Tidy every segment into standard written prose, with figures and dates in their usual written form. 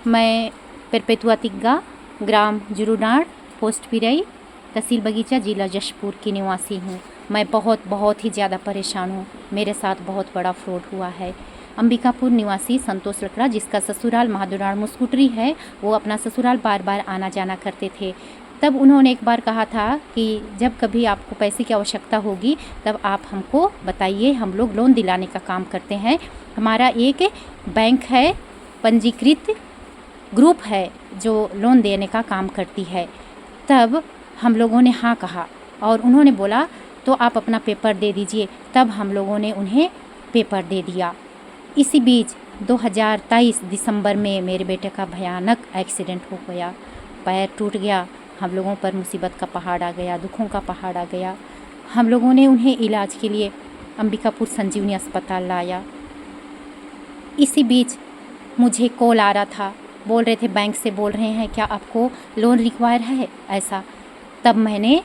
मैं परपेतुआ तिग्गा, ग्राम जुरुडाँड़, पोस्ट पिरई, तहसील बगीचा, जिला जशपुर की निवासी हूँ। मैं बहुत ही ज़्यादा परेशान हूँ। मेरे साथ बहुत बड़ा फ्रॉड हुआ है। अंबिकापुर निवासी संतोष लकड़ा, जिसका ससुराल महादुराड़ मुस्कुटरी है, वो अपना ससुराल बार बार आना जाना करते थे। तब उन्होंने एक बार कहा था कि जब कभी आपको पैसे की आवश्यकता होगी तब आप हमको बताइए, हम लोग लोन दिलाने का काम करते हैं। हमारा एक बैंक है, पंजीकृत ग्रुप है जो लोन देने का काम करती है। तब हम लोगों ने हाँ कहा और उन्होंने बोला तो आप अपना पेपर दे दीजिए। तब हम लोगों ने उन्हें पेपर दे दिया। इसी बीच 2023 दिसंबर में मेरे बेटे का भयानक एक्सीडेंट हो गया, पैर टूट गया। हम लोगों पर मुसीबत का पहाड़ आ गया, दुखों का पहाड़ आ गया। हम लोगों ने उन्हें इलाज के लिए अंबिकापुर संजीवनी अस्पताल लाया। इसी बीच मुझे कॉल आ रहा था, बोल रहे थे बैंक से बोल रहे हैं क्या आपको लोन रिक्वायर है ऐसा। तब मैंने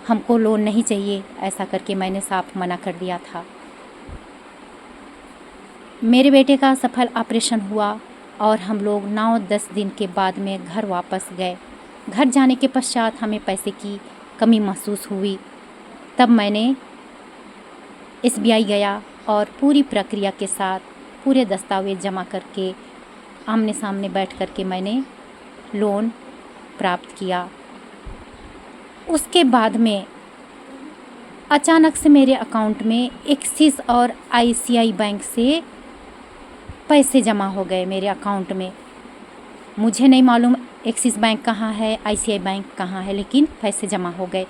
हमको लोन नहीं चाहिए ऐसा करके मैंने साफ मना कर दिया था। मेरे बेटे का सफल ऑपरेशन हुआ और हम लोग 9-10 दिन के बाद में घर वापस गए। घर जाने के पश्चात हमें पैसे की कमी महसूस हुई। तब मैंने SBI गया और पूरी प्रक्रिया के साथ पूरे दस्तावेज जमा करके आमने सामने बैठ करके मैंने लोन प्राप्त किया। उसके बाद में अचानक से मेरे अकाउंट में एक्सिस और ICI बैंक से पैसे जमा हो गए मेरे अकाउंट में। मुझे नहीं मालूम एक्सिस बैंक कहाँ है, ICI बैंक कहाँ है, लेकिन पैसे जमा हो गए।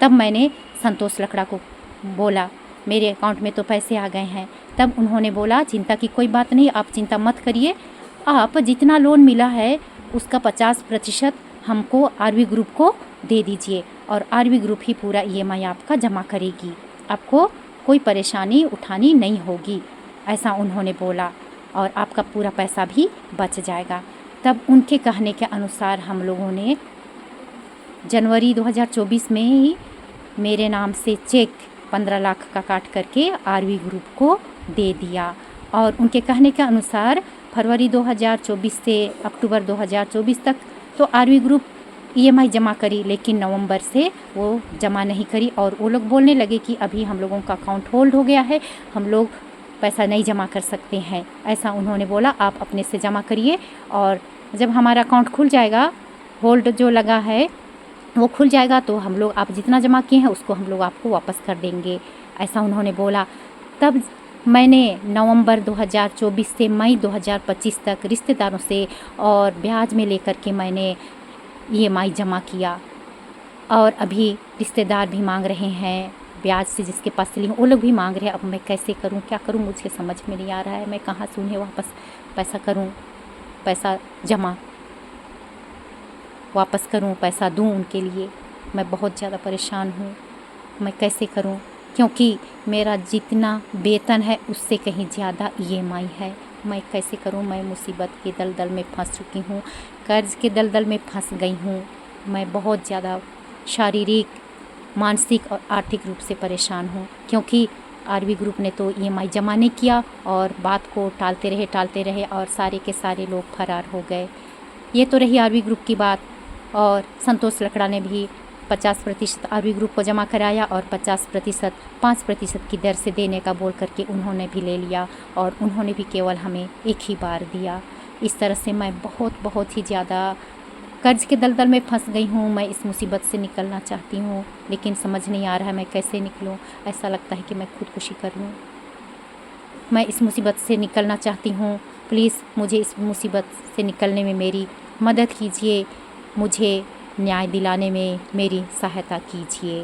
तब मैंने संतोष लकड़ा को बोला मेरे अकाउंट में तो पैसे आ गए हैं। तब उन्होंने बोला चिंता की कोई बात नहीं, आप चिंता मत करिए, आप जितना लोन मिला है उसका 50% हमको RV ग्रुप को दे दीजिए और RV ग्रुप ही पूरा EMI आपका जमा करेगी, आपको कोई परेशानी उठानी नहीं होगी, ऐसा उन्होंने बोला और आपका पूरा पैसा भी बच जाएगा। तब उनके कहने के अनुसार हम लोगों ने जनवरी 2024 में ही मेरे नाम से चेक 15 लाख का काट करके RV ग्रुप को दे दिया और उनके कहने के अनुसार फरवरी 2024 से अक्टूबर 2024 तक तो RV ग्रुप EMI जमा करी, लेकिन नवंबर से वो जमा नहीं करी और वो लोग बोलने लगे कि अभी हम लोगों का अकाउंट होल्ड हो गया है, हम लोग पैसा नहीं जमा कर सकते हैं, ऐसा उन्होंने बोला। आप अपने से जमा करिए और जब हमारा अकाउंट खुल जाएगा, होल्ड जो लगा है वो खुल जाएगा तो हम लोग आप जितना जमा किए हैं उसको हम लोग आपको वापस कर देंगे, ऐसा उन्होंने बोला। तब मैंने नवंबर 2024 से मई 2025 तक रिश्तेदारों से और ब्याज में लेकर के मैंने EMI जमा किया और अभी रिश्तेदार भी मांग रहे हैं ब्याज से, जिसके पास ली वो लोग भी मांग रहे हैं। अब मैं कैसे करूं, क्या करूं, मुझे समझ में नहीं आ रहा है। मैं कहाँ से उन्हें वापस पैसा करूं, पैसा जमा वापस करूं, पैसा दूं उनके लिए। मैं बहुत ज़्यादा परेशान हूं, मैं कैसे करूं, क्योंकि मेरा जितना वेतन है उससे कहीं ज़्यादा EMI है। मैं कैसे करूं, मैं मुसीबत के दलदल में फंस चुकी हूं, कर्ज के दलदल में फंस गई हूं। मैं बहुत ज़्यादा शारीरिक, मानसिक और आर्थिक रूप से परेशान हूं, क्योंकि RV ग्रुप ने तो EMI जमा नहीं किया और बात को टालते रहे और सारे के सारे लोग फरार हो गए। ये तो रही RV ग्रुप की बात। और संतोष लकड़ा ने भी 50% RV ग्रुप को जमा कराया और 50% 5% की दर से देने का बोल करके उन्होंने भी ले लिया और उन्होंने भी केवल हमें एक ही बार दिया। इस तरह से मैं बहुत ही ज़्यादा कर्ज के दलदल में फंस गई हूँ। मैं इस मुसीबत से निकलना चाहती हूँ, लेकिन समझ नहीं आ रहा है मैं कैसे निकलूँ। ऐसा लगता है कि मैं खुदकुशी कर लूँ। मैं इस मुसीबत से निकलना चाहती हूँ, प्लीज़ मुझे इस मुसीबत से निकलने में मेरी मदद कीजिए, मुझे न्याय दिलाने में मेरी सहायता कीजिए।